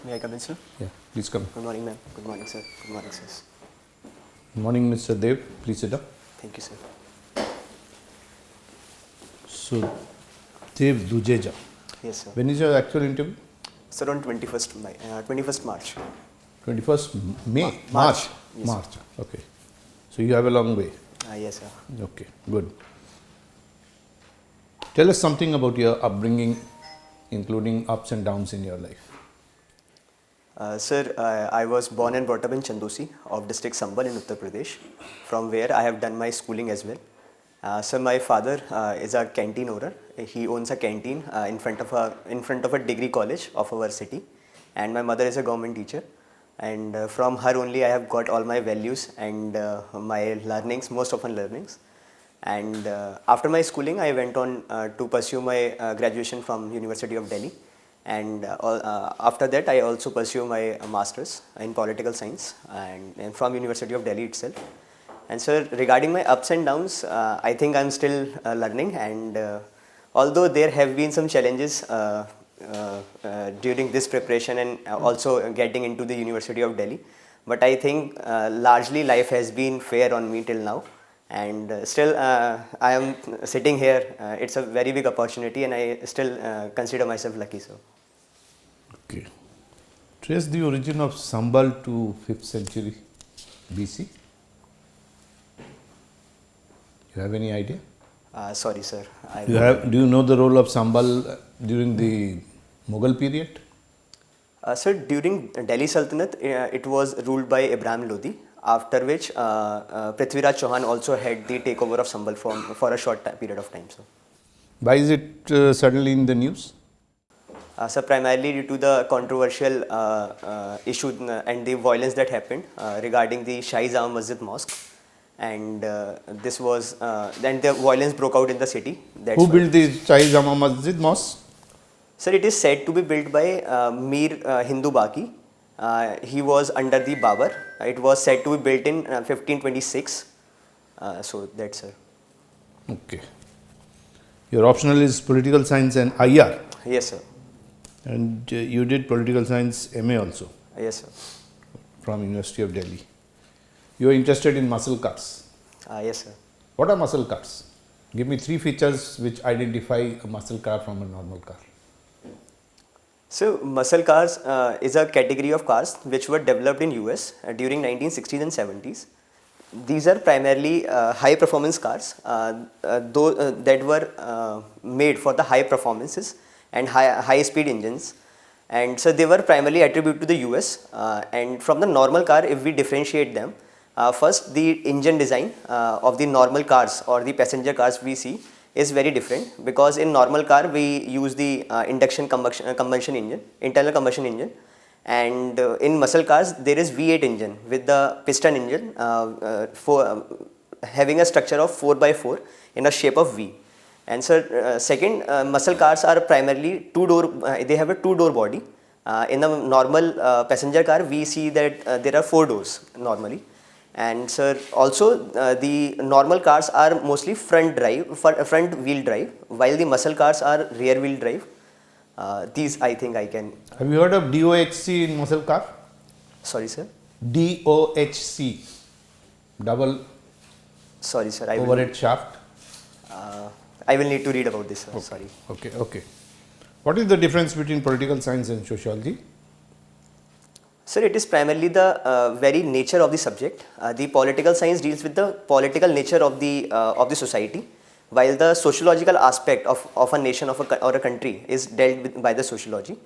May I come in, sir? Yeah, please come. Good morning, ma'am. Good morning, sir. Good morning, sir. Good morning, Mr. Dev. Please sit up. Thank you, sir. So, Dev Dudeja. Yes, sir. When is your actual interview? Sir, on 21st March. 21st May? March. Yes, March. Okay. So, you have a long way. Yes, sir. Okay, good. Tell us something about your upbringing, including ups and downs in your life. Sir, I was born and brought up in Chandosi of district Sambhal in Uttar Pradesh, from where I have done my schooling as well. So my father is a canteen owner. He owns a canteen in front of a degree college of our city, and my mother is a government teacher. And from her only I have got all my values and my learnings, most often learnings. And after my schooling, I went on to pursue my graduation from University of Delhi. And after that, I also pursue my masters in political science and from University of Delhi itself. And sir, regarding my ups and downs, I think I'm still learning. And although there have been some challenges during this preparation and also getting into the University of Delhi, but I think largely life has been fair on me till now. And still I am sitting here. It's a very big opportunity, and I still consider myself lucky, sir. Okay. Trace the origin of Sambal to 5th century BC. You have any idea? Sorry, sir. Do you know the role of Sambal during the Mughal period? Sir, during Delhi Sultanate, it was ruled by Ibrahim Lodi, after which Prithviraj Chauhan also had the takeover of Sambal for a short period of time. Sir. Why is it suddenly in the news? Sir, primarily due to the controversial issue and the violence that happened regarding the 𝐼𝐨𝐫 Masjid Mosque. And this was, then the violence broke out in the city. Who built the 𝐼𝐨𝐫 Masjid Mosque? Sir, it is said to be built by Mir Hindu Baqi. He was under the Babur. It was said to be built in 1526. So that's sir. Okay. Your optional is political science and IR. Yes, sir. And you did political science MA also. Yes, sir. From University of Delhi. You are interested in muscle cars. Yes, sir. What are muscle cars? Give me 3 features which identify a muscle car from a normal car. So, muscle cars is a category of cars which were developed in US during 1960s and 70s. These are primarily high performance cars that were made for the high performances and high speed engines. And so they were primarily attributed to the US. And from the normal car, if we differentiate them, first the engine design of the normal cars or the passenger cars we see is very different, because in normal car we use the induction combustion engine, internal combustion engine, and in muscle cars there is V8 engine with the piston engine having a structure of 4x4 in a shape of V. And so second, muscle cars are primarily they have a two-door body. In the normal passenger car we see that there are 4 doors normally. And sir, also the normal cars are mostly front wheel drive, while the muscle cars are rear wheel drive. These I think I can. Have you heard of DOHC in muscle car? Sorry, sir. DOHC, double. Sorry, sir. Overhead shaft. I will need to read about this, sir. Okay. Sorry. Okay. What is the difference between political science and sociology? Sir, it is primarily the very nature of the subject. The political science deals with the political nature of the society, while the sociological aspect of a nation or a country is dealt with by the sociology.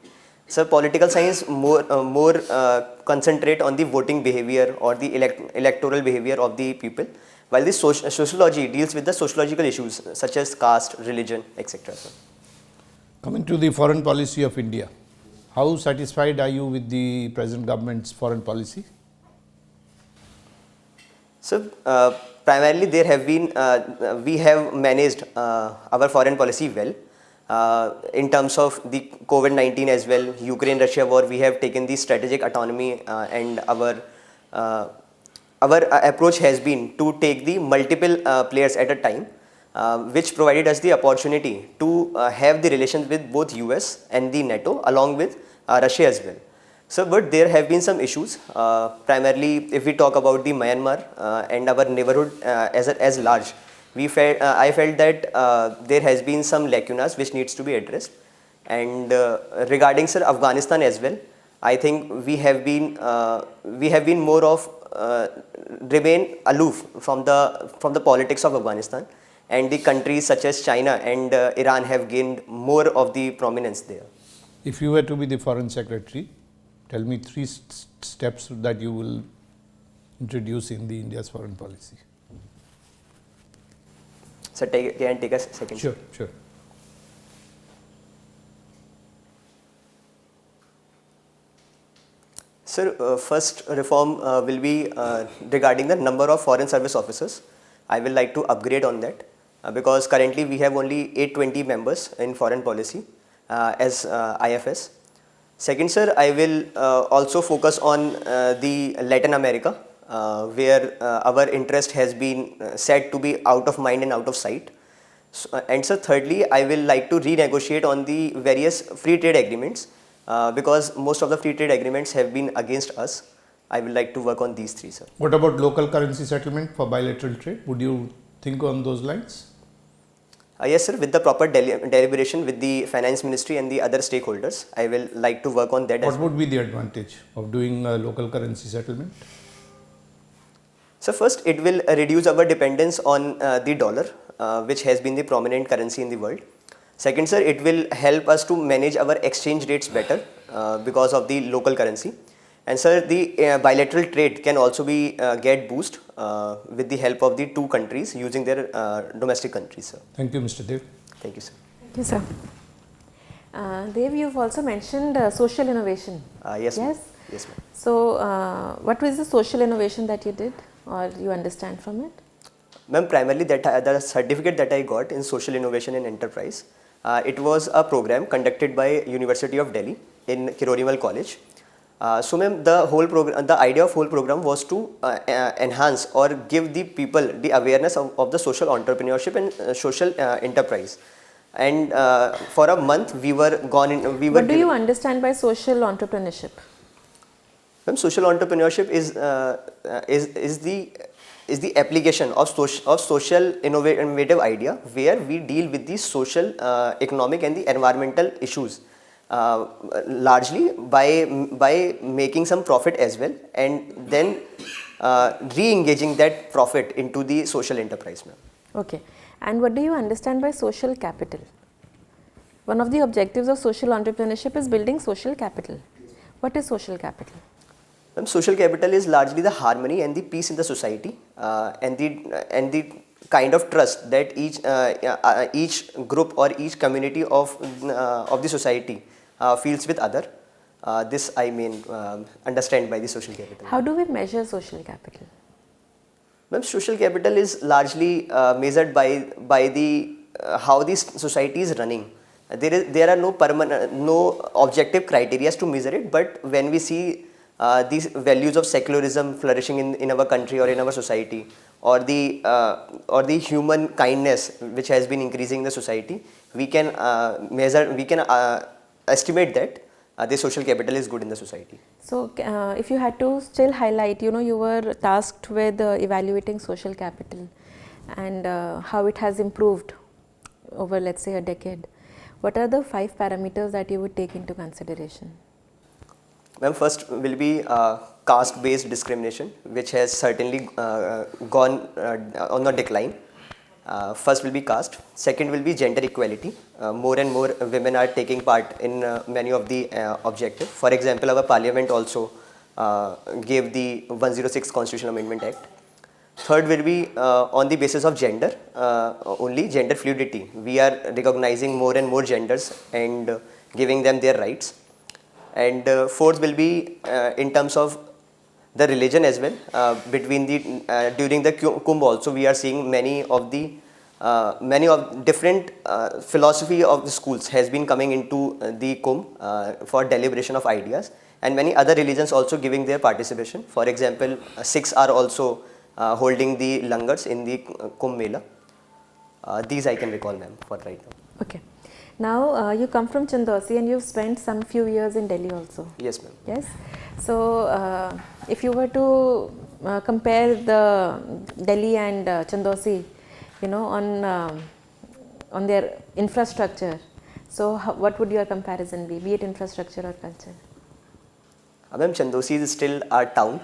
So, political science more concentrate on the voting behavior or the electoral behavior of the people, while the sociology deals with the sociological issues such as caste, religion, etc. Coming to the foreign policy of India. How satisfied are you with the present government's foreign policy? So, primarily there have been, we have managed our foreign policy well. In terms of the COVID-19 as well, Ukraine-Russia war, we have taken the strategic autonomy and our approach has been to take the multiple players at a time, which provided us the opportunity to have the relations with both US and the NATO along with Russia as well. So, but there have been some issues. Primarily, if we talk about the Myanmar and our neighborhood as large, I felt that there has been some lacunas which needs to be addressed. And regarding sir Afghanistan as well, I think we have been more of remain aloof from the politics of Afghanistan, and the countries such as China and Iran have gained more of the prominence there. If you were to be the Foreign Secretary, tell me three steps that you will introduce in the India's foreign policy. So can I take a second? Sure, sure. Sir, first reform will be regarding the number of foreign service officers. I will like to upgrade on that because currently we have only 820 members in foreign policy as IFS. Second, sir, I will also focus on the Latin America where our interest has been said to be out of mind and out of sight. So, and sir, thirdly, I will like to renegotiate on the various free trade agreements because most of the free trade agreements have been against us. I will like to work on these three, sir. What about local currency settlement for bilateral trade? Would you think on those lines? Yes, sir. With the proper deliberation with the finance ministry and the other stakeholders, I will like to work on that. What would be the advantage of doing a local currency settlement? So first, it will reduce our dependence on the dollar, which has been the prominent currency in the world. Second, sir, it will help us to manage our exchange rates better because of the local currency. And sir, the bilateral trade can also be get boost with the help of the two countries using their domestic countries, sir. Thank you, Mr. Dev. Thank you, sir. Thank you, sir. Dev, you've also mentioned social innovation. Yes, yes? ma'am. Yes, ma'am. So, what was the social innovation that you did or you understand from it? Ma'am, primarily the certificate that I got in social innovation and enterprise, it was a program conducted by University of Delhi in Kirorimal College. So ma'am, the idea of whole program was to enhance or give the people the awareness of the social entrepreneurship and social enterprise. And for a month we were gone in. What do you understand by social entrepreneurship? Ma'am, social entrepreneurship is the application of social innovative idea where we deal with the social, economic and the environmental issues. Largely by making some profit as well and then re-engaging that profit into the social enterprise, ma'am. Okay. And what do you understand by social capital? One of the objectives of social entrepreneurship is building social capital. What is social capital? Ma'am, social capital is largely the harmony and the peace in the society and the kind of trust that each group or each community of the society feels with other. This I mean understand by the social capital. How do we measure social capital? Ma'am, social capital is largely measured by the how this society is running. There are no objective criteria to measure it, but when we see these values of secularism flourishing in our country or in our society, or the human kindness which has been increasing in the society, we can estimate that the social capital is good in the society. So, if you had to still highlight, you were tasked with evaluating social capital and how it has improved over, let's say, a decade. What are the 5 parameters that you would take into consideration? Ma'am, first will be caste-based discrimination, which has certainly gone on the decline. First will be caste. Second will be gender equality. More and more women are taking part in many of the objectives. For example, our parliament also gave the 106 Constitutional Amendment Act. Third will be on the basis of gender, only gender fluidity. We are recognizing more and more genders and giving them their rights. And fourth will be in terms of the religion as well. During the Kumbh also we are seeing many of different philosophy of the schools has been coming into the Kumbh for deliberation of ideas, and many other religions also giving their participation. For example, Sikhs are also holding the langars in the Kumbh Mela. These I can recall, ma'am, for right now. Okay. Now you come from Chandosi and you've spent some few years in Delhi also. Yes, ma'am. Yes. So if you were to compare the Delhi and Chandosi, you know, on their infrastructure, so what would your comparison be it infrastructure or culture? Ma'am, Chandosi is still our town.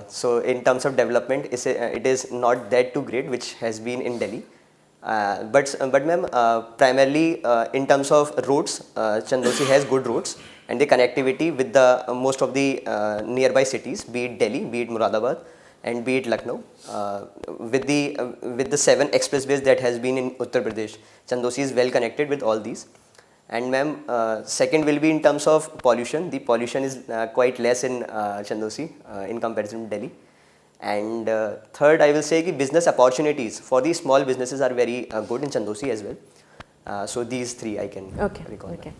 So in terms of development, it is not that too great, which has been in Delhi. But ma'am, primarily in terms of roads, Chandosi has good roads and the connectivity with the most of the nearby cities, be it Delhi, be it Muradabad, and be it Lucknow. With the 7 expressways that has been in Uttar Pradesh, Chandosi is well connected with all these. And ma'am, second will be in terms of pollution. The pollution is quite less in Chandosi in comparison to Delhi. And third, I will say that business opportunities for the small businesses are very good in Chandosi as well. So these 3 I can recall. Okay.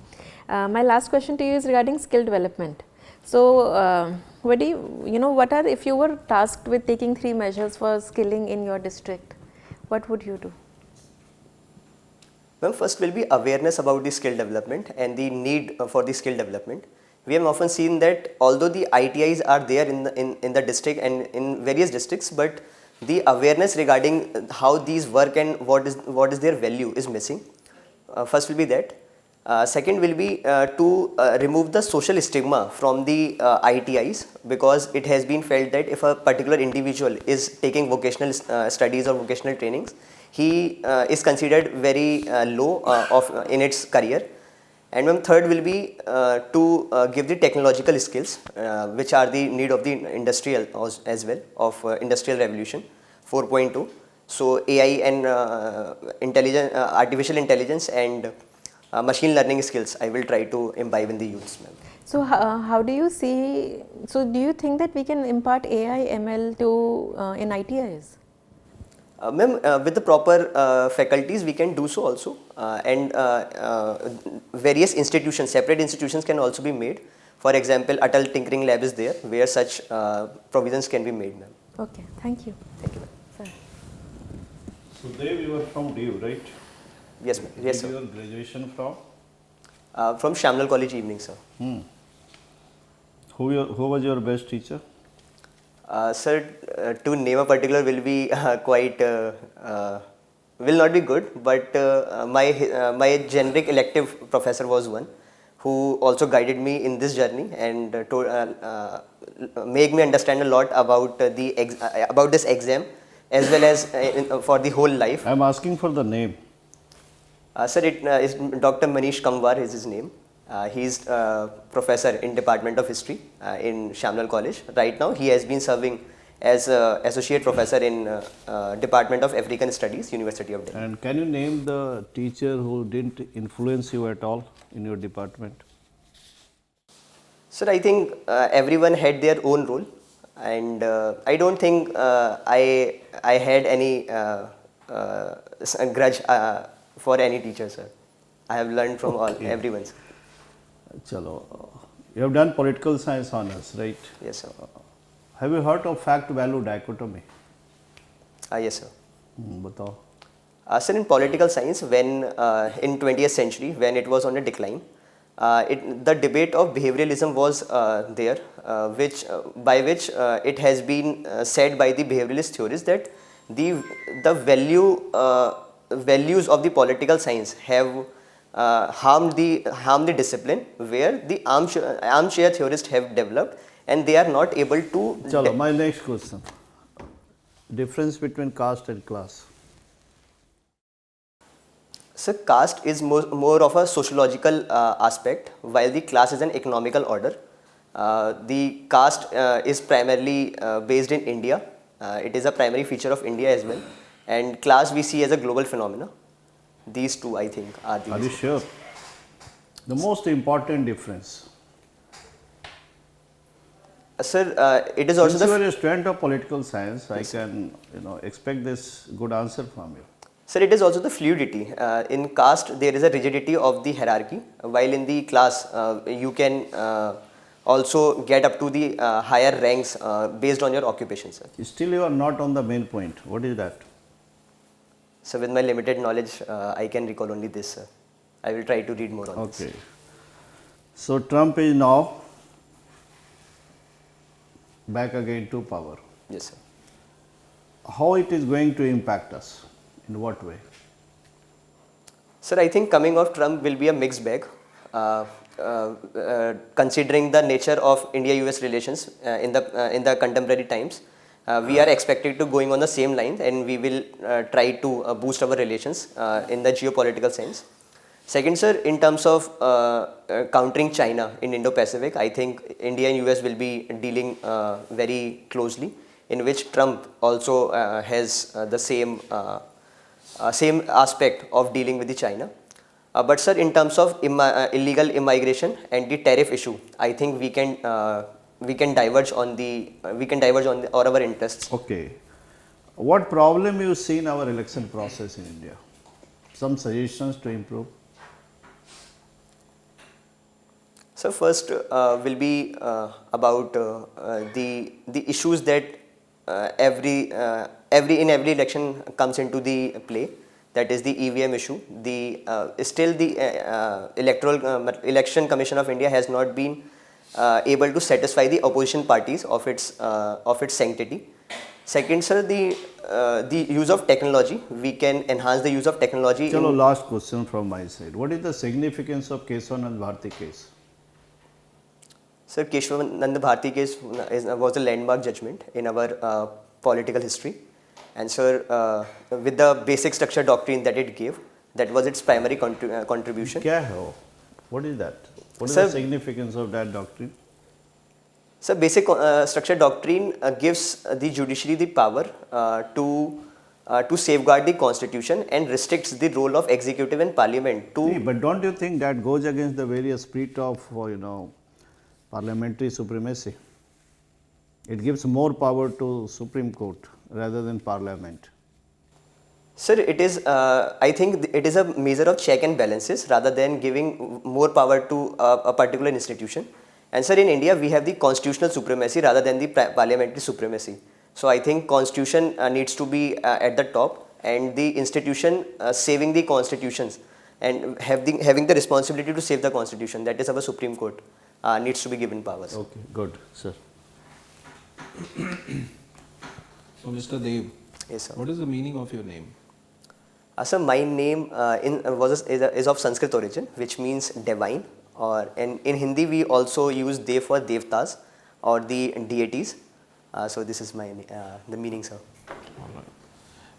My last question to you is regarding skill development. So, what are, if you were tasked with taking 3 measures for skilling in your district, what would you do? Well, first will be awareness about the skill development and the need for the skill development. We have often seen that although the ITIs are there in the district and in various districts, but the awareness regarding how these work and what is their value is missing. First will be that. Second will be to remove the social stigma from the ITIs, because it has been felt that if a particular individual is taking vocational studies or vocational trainings, he is considered very low in its career. And then third will be to give the technological skills, which are the need of the industry as well, of industrial revolution 4.2. So AI and artificial intelligence and machine learning skills I will try to imbibe in the youths, ma'am. So how do you see, so do you think that we can impart AI ML to in ITIs? Ma'am, with the proper faculties we can do so also, and various institutions, separate institutions can also be made. For example, Atal Tinkering Lab is there where such provisions can be made, ma'am. Okay, thank you. Thank you, ma'am. Sir. So Dev, you are from DU, right? Yes, ma'am. Yes, Did sir. your graduation from? From Shamnal College Evening, sir. Who was your best teacher? Sir, to name a particular will be quite will not be good, but my generic elective professor was one who also guided me in this journey and make me understand a lot about about this exam as well as for the whole life. I am asking for the name. Sir, it is Dr. Manish Kamwar is his name. He is professor in Department of History in Shamnal College. Right now, he has been serving as associate professor in Department of African Studies, University of Delhi. And can you name the teacher who didn't influence you at all in your department? Sir, I think everyone had their own role, and I don't think I had any grudge for any teacher, sir. I have learned from everyone, sir. Chalo. You have done political science honors, right? Yes, sir. Have you heard of fact-value dichotomy? Yes, sir. Batao. Sir, in political science, when in 20th century, when it was on a decline, the debate of behavioralism was there, by which it has been said by the behavioralist theorists that the values of the political science have harmed the discipline, where the armchair theorists have developed, and they are not able to. Chalo, my next question. Difference between caste and class. So caste is more of a sociological aspect, while the class is an economical order. The caste is primarily based in India. It is a primary feature of India as well, and class we see as a global phenomena. These two, I think, are the. Are you sure? The most important difference. Sir, it is also Since you are a student of political science, I can expect this good answer from you. Sir, it is also the fluidity. In caste, there is a rigidity of the hierarchy, while in the class, you can also get up to the higher ranks based on your occupation, sir. Still, you are not on the main point. What is that? So, with my limited knowledge, I can recall only this, sir. I will try to read more on this. Okay. So Trump is now back again to power. Yes, sir. How it is going to impact us? In what way? Sir, I think coming of Trump will be a mixed bag, considering the nature of India-US relations in the contemporary times. We are expected to going on the same line, and we will try to boost our relations in the geopolitical sense. Second, sir, in terms of countering China in Indo-Pacific, I think India and US will be dealing very closely, in which Trump also has the same aspect of dealing with the China. But sir, in terms of illegal immigration and the tariff issue, I think we can diverge on our interests. Okay. What problem you see in our election process in India? Some suggestions to improve? So first will be about the issues that every election comes into the play. That is the EVM issue. Still the Election Commission of India has not been able to satisfy the opposition parties of its sanctity. Second, sir, the use of technology. We can enhance the use of technology. Chalo, last question from my side. What is the significance of Keshavanand Bharati case? Sir, Keshavanand Bharati case was a landmark judgment in our political history. And sir, with the basic structure doctrine that it gave, that was its primary contribution. Kya hai wo? What is that? What is Sir, the significance of that doctrine? So basic structure doctrine gives the judiciary the power to safeguard the constitution and restricts the role of executive and parliament to. See, but don't you think that goes against the very spirit of parliamentary supremacy? It gives more power to Supreme Court rather than Parliament. Sir, it is. I think it is a measure of check and balances rather than giving more power to a particular institution. And sir, in India we have the constitutional supremacy rather than the parliamentary supremacy. So I think constitution needs to be at the top, and the institution saving the constitutions and having the responsibility to save the constitution, that is our Supreme Court, needs to be given powers. Okay, good, sir. So, Mr. Dev, Yes, sir. what is the meaning of your name? Sir, my name is of Sanskrit origin, which means divine, and in Hindi we also use Dev for Devtas or the deities. So this is my the meaning, sir. All right.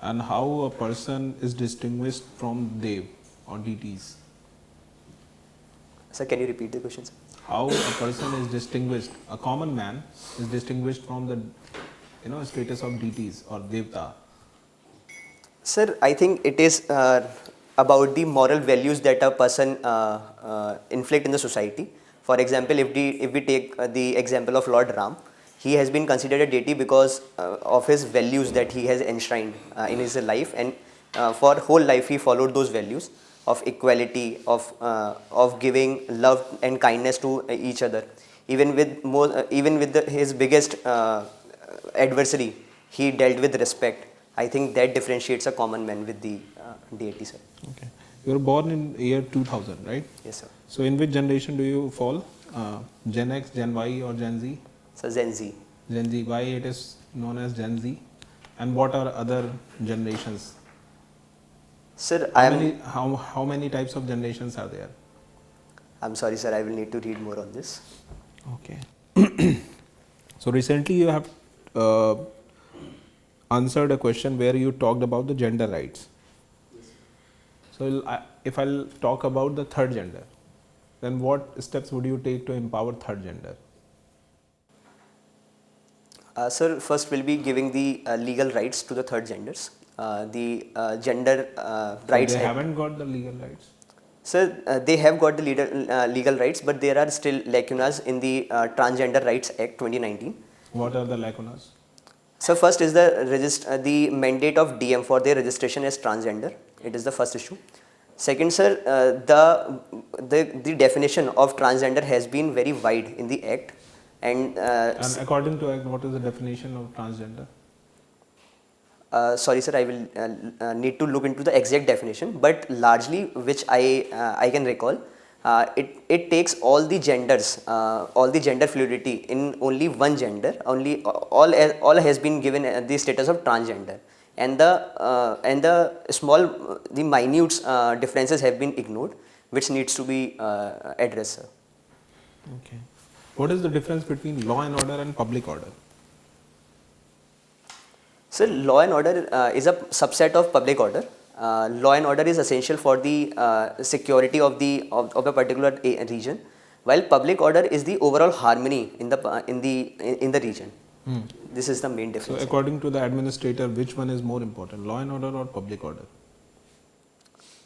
And how a person is distinguished from Dev or deities? Sir, can you repeat the question, sir? How a person is distinguished, a common man is distinguished from the status of deities or devta? Sir, I think it is about the moral values that a person inflict in the society. For example, if we take the example of Lord Ram, he has been considered a deity because of his values that he has enshrined in his life, and for whole life he followed those values of equality, of giving love and kindness to each other. Even with his biggest adversary, he dealt with respect. I think that differentiates a common man with the deity, sir. Okay. You were born in year 2000, right? Yes, sir. So, in which generation do you fall? Gen X, Gen Y or Gen Z? So Gen Z. Gen Z. Why it is known as Gen Z? And what are other generations? Sir, How many types of generations are there? I'm sorry, sir. I will need to read more on this. Okay. So recently you have answered a question where you talked about the gender rights. So if I'll talk about the third gender, then what steps would you take to empower third gender? Sir, first we'll be giving the legal rights to the third genders. The gender rights. They haven't got the legal rights. Sir, they have got the legal rights, but there are still lacunas in the Transgender Rights Act 2019. What are the lacunas? So first is the mandate of DM for their registration as transgender. It is the first issue. Second, sir, the definition of transgender has been very wide in the Act. And according to Act, what is the definition of transgender? Sorry, sir, I will need to look into the exact definition, but largely, which I can recall, it takes all the genders, all the gender fluidity in only one gender. Only all has been given the status of transgender, and the the minute differences have been ignored, which needs to be addressed, sir. Okay. What is the difference between law and order and public order? So law and order is a subset of public order. Law and order is essential for the security of a particular region, while public order is the overall harmony in the region. This is the main So difference. according to the administrator, which one is more important, law and order or public order?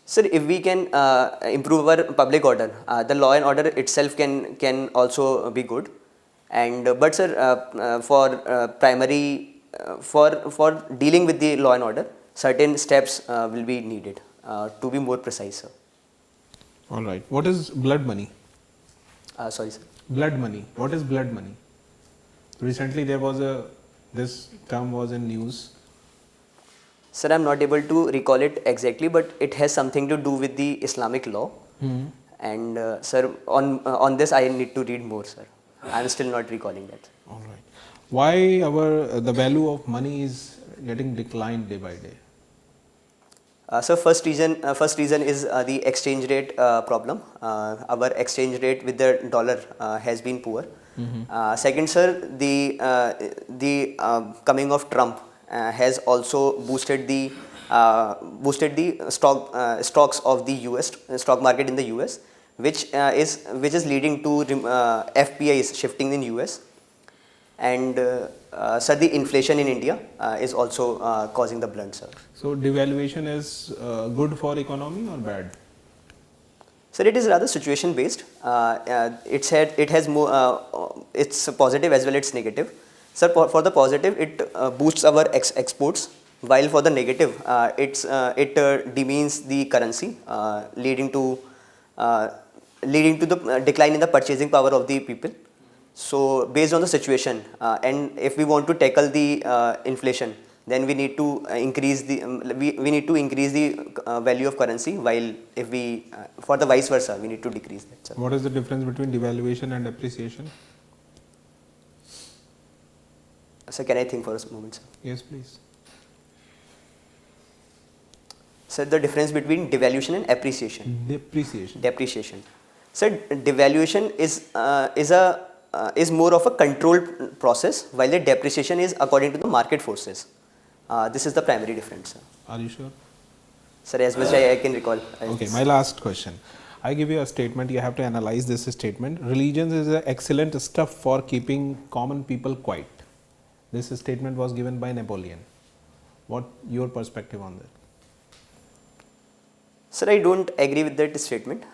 Sir, if we can improve our public order, the law and order itself can also be good. And but sir, for dealing with the law and order, certain steps will be needed to be more precise, sir. All right. What is blood money? Sorry, sir. Blood money. What is blood money? Recently there was this term was in news. Sir, I am not able to recall it exactly, but it has something to do with the Islamic law. And sir, on this I need to read more, sir. I am still not recalling that. All right. Why the value of money is getting declined day by day? So first reason is the exchange rate problem. Our exchange rate with the dollar has been poor. Second, sir, the coming of Trump has also boosted the stocks of the US stock market in the US, which is leading to FPIs shifting in US. And sir, the inflation in India is also causing the blunt, sir. So devaluation is good for economy or bad? Sir, it is rather situation based. It has more. It's positive as well as negative. Sir, for the positive, it boosts our exports, while for the negative, it demeans the currency, leading to the decline in the purchasing power of the people. So based on the situation, and if we want to tackle the inflation, then we need to increase the value of currency, while if we for the vice versa, we need to decrease that, sir. What is the difference between devaluation and appreciation? So can I think for a moment, sir? Yes, please. Sir, the difference between devaluation and appreciation. Depreciation. Sir, devaluation is more of a controlled process, while the depreciation is according to the market forces. This is the primary difference, sir. Are you sure? Sir, as much I can recall. Okay, my last question. I give you a statement, you have to analyze this statement. Religion is an excellent stuff for keeping common people quiet. This statement was given by Napoleon. What your perspective on that? Sir, I don't agree with that statement.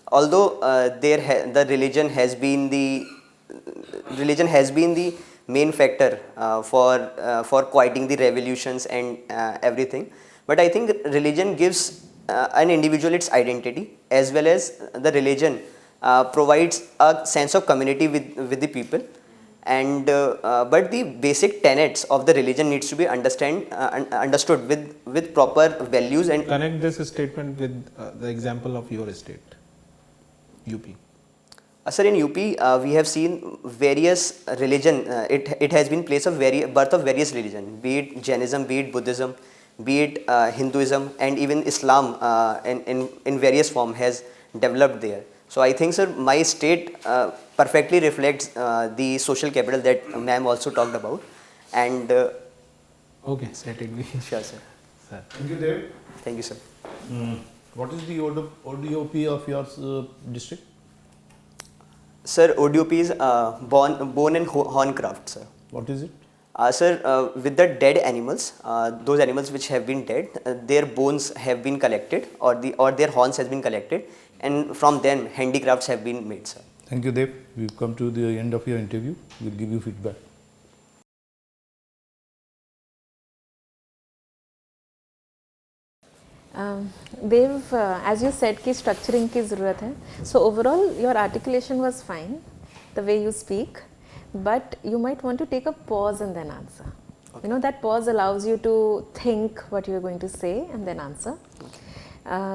Although the religion has been the main factor for quieting the revolutions and everything, but I think religion gives an individual its identity, as well as the religion provides a sense of community with the people. And but the basic tenets of the religion needs to be understood with proper values. And connect this statement with the example of your state, UP. Sir, in UP we have seen various religion. It has been place of birth of various religion, be it Jainism, be it Buddhism, be it Hinduism, and even Islam in various form has developed there. So I think, sir, my state perfectly reflects the social capital that ma'am also talked about. And okay, certainly. Sure, sir. Thank you, Dev. Thank you, sir. What is the ODOP of your district? Sir, ODOP is bone and horn craft, sir. What is it? Sir, with the dead animals, those animals which have been dead, their bones have been collected, or their horns has been collected, and from them handicrafts have been made, sir. Thank you, Dev. We've come to the end of your interview. We'll give you feedback. Dev, as you said कि structuring की ज़रूरत है. So overall your articulation was fine, the way you speak, but you might want to take a pause and then answer. You know, that pause allows you to think what you are going to say and then answer.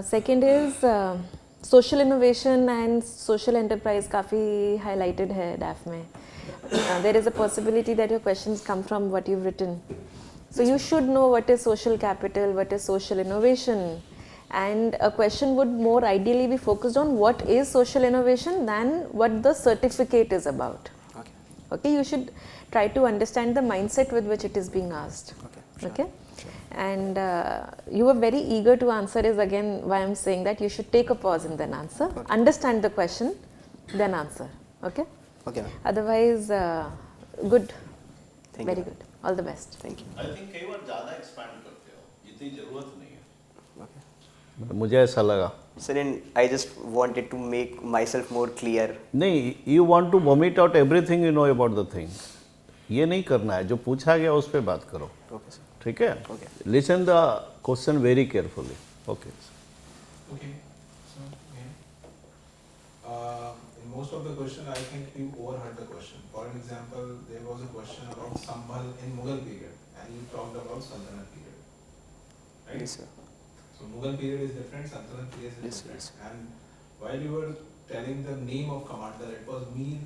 Second is social innovation and social enterprise काफ़ी highlighted है DAF में. There is a possibility that your questions come from what you've written. So you should know what is social capital, what is social innovation, and a question would more ideally be focused on what is social innovation than what the certificate is about. Okay. Okay, you should try to understand the mindset with which it is being asked. Okay. Sure. Okay, and you were very eager to answer is again why I'm saying that you should take a pause and then answer. Okay. Understand the question, then answer. Okay. Okay, ma'am. Otherwise, good. Thank Very you. good. All the best. Thank you. I think कई बार ज़्यादा expand करते हो जितनी ज़रूरत नहीं है. Okay. मुझे ऐसा लगा. So then I just wanted to make myself more clear. नहीं, you want to vomit out everything you know about the thing. ये नहीं करना है. जो पूछा गया उस पर बात करो. Okay, sir. ठीक है? Okay. Listen the question very carefully. Okay. Okay. So, in most of the question, I think you overheard the question. For an example, there was a question about Sambhal in Mughal period, and you talked about Sultanate period. Right? Yes, sir. So Mughal period is different, Sultanate period is Yes, different. yes. And while you were telling the name of commander, it was Mir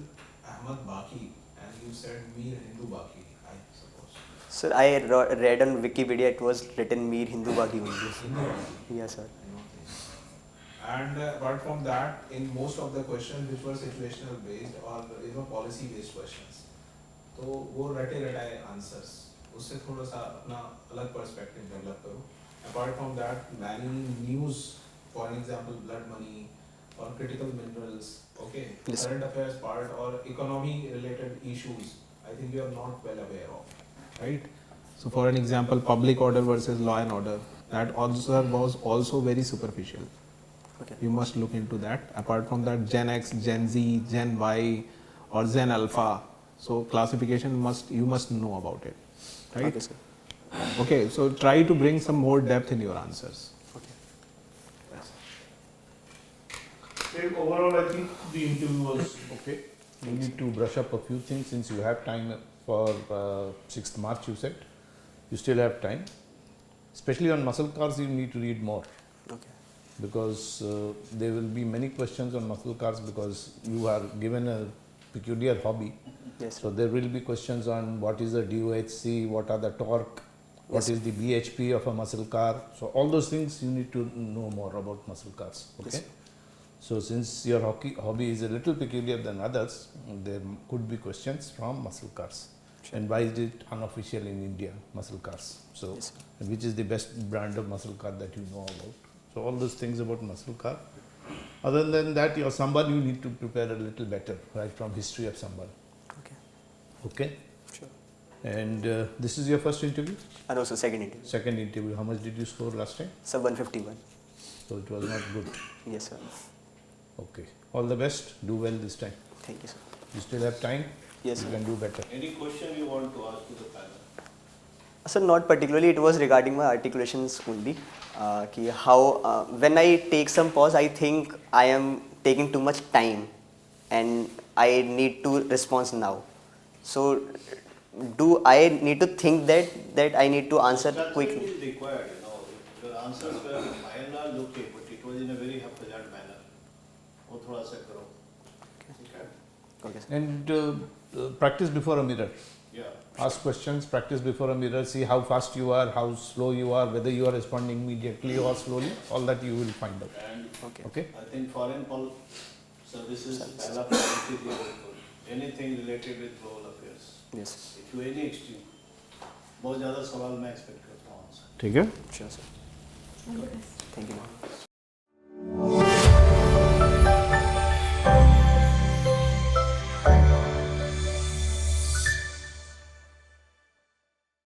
Ahmad Baqi, and you said Mir Hindu Baqi, I suppose. Sir, I read on Wikipedia it was written Mir Hindu Bagi only. Hindu Baqi. Yes, sir. And apart from that, in most of the questions which were situational based or policy based questions, तो वो रटे रटाए answers, उससे थोड़ा सा अपना अलग perspective develop करो. Apart from that, many news, for an example, blood money or critical minerals, okay, Yes. current affairs part or economy related issues, I think you are not well aware of, right? So for an example, public order versus law and order, that also was also very superficial. Okay. You must look into that. Apart from that, Gen X, Gen Z, Gen Y or Gen Alpha, so classification you must know about it, right? Okay, sir. Okay, so try to bring some more depth in your answers. Okay. Overall, I think the interview was Okay. You need to brush up a few things since you have time for 6th March, you said. You still have time. Especially on muscle cars, you need to read more Okay. because there will be many questions on muscle cars because you are given a peculiar hobby. Yes, So sir. there will be questions on what is the DOHC, what are the torque, what Yes. is the BHP of a muscle car. So all those things you need to know more about muscle cars. Yes, Okay. sir. So since your hobby is a little peculiar than others, there could be questions from muscle cars. Sure. And why is it unofficial in India, muscle cars? So Yes, sir. which is the best brand of muscle car that you know about? So all those things about muscle car. Other than that, your Sambal you need to prepare a little better, right from history of Sambal. Okay. Okay. Sure. And this is your first interview? And also second interview. Second interview. How much did you score last time? Sir, 151. So it was not good. Yes, sir. Okay. All the best. Do well this time. Thank you, sir. You still have time. Yes, You sir. can do better. Any question you want to ask to the panel? Sir, not particularly. It was regarding my articulations only. Ki how when I take some pause, I think I am taking too much time, and I need to respond now. So, do I need to think that I need to answer That quickly? is required, If your answers were by and large okay, but it was in a very haphazard manner. वो थोड़ा सा करो. Okay. Okay, sir. And practice before a mirror. Yeah. Ask questions, practice before a mirror, see how fast you are, how slow you are, whether you are responding immediately or slowly, all that you will find out. And Okay. Okay? I think foreign services पहला priority दिया उनको. Anything related with global affairs. Yes. To any extreme. बहुत ज़्यादा सवाल मैं expect करता हूँ. ठीक है? Sure, sir. Thank you, ma'am.